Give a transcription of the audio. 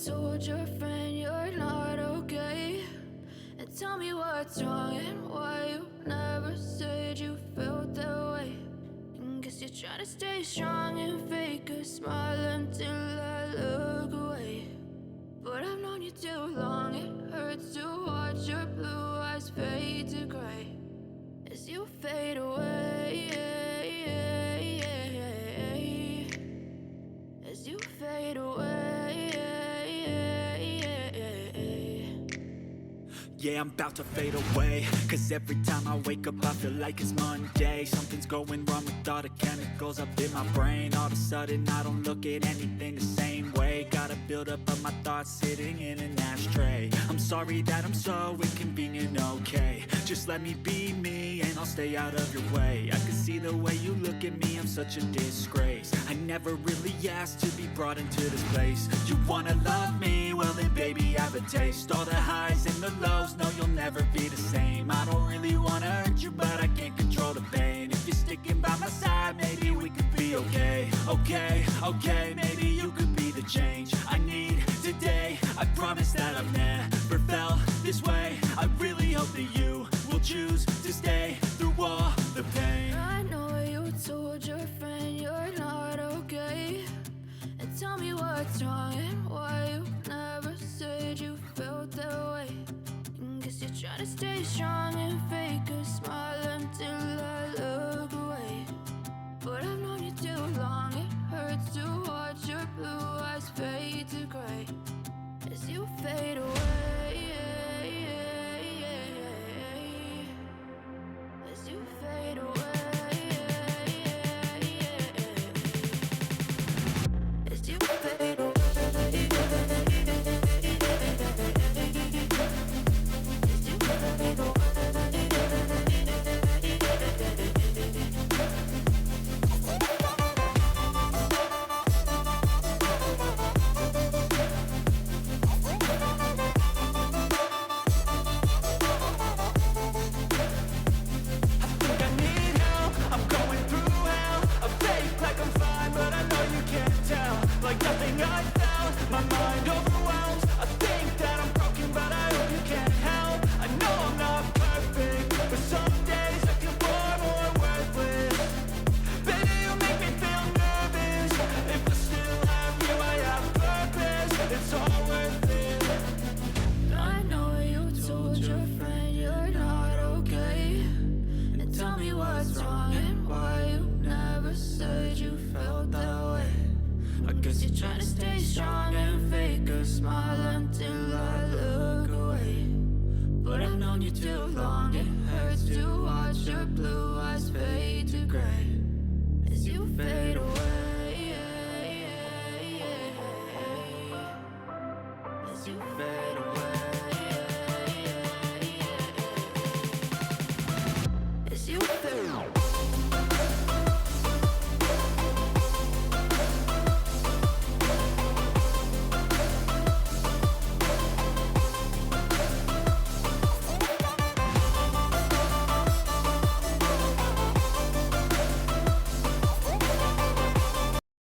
told your friend you're not okay? And tell me what's wrong and why you never said you felt that way. And guess you're trying to stay strong and fake a smile until I look away. But I've known you too long, it hurts to watch your blue eyes fade to gray as you fade away, as you fade away. Yeah, I'm about to fade away, cause every time I wake up I feel like it's Monday. Something's going wrong with all the chemicals up in my brain. All of a sudden I don't look at anything the same way. Gotta build up of my thoughts sitting in an ashtray. I'm sorry that I'm so inconvenient, okay? Just let me be me and I'll stay out of your way. I can see the way you look at me, I'm such a disgrace. I never really asked to be brought into this place. You wanna love me? Well then baby, have a taste. All the highs and the lows, no, you'll never be the same. I don't really wanna hurt you, but I can't control the pain. If you're sticking by my side, maybe we could be okay. Okay, maybe you could be the change I need today. I promise that I've never felt this way. I really hope that you will choose to stay through all the pain. I know you told your friend you're not okay. And tell me what's wrong and why you never said you felt that way. Guess you're trying to stay strong and fake a smile until I look away. But I've known you too long, it hurts to watch your blue eyes fade to gray as you fade away, as you fade away, as you fade away. Too long, it hurts to watch your blue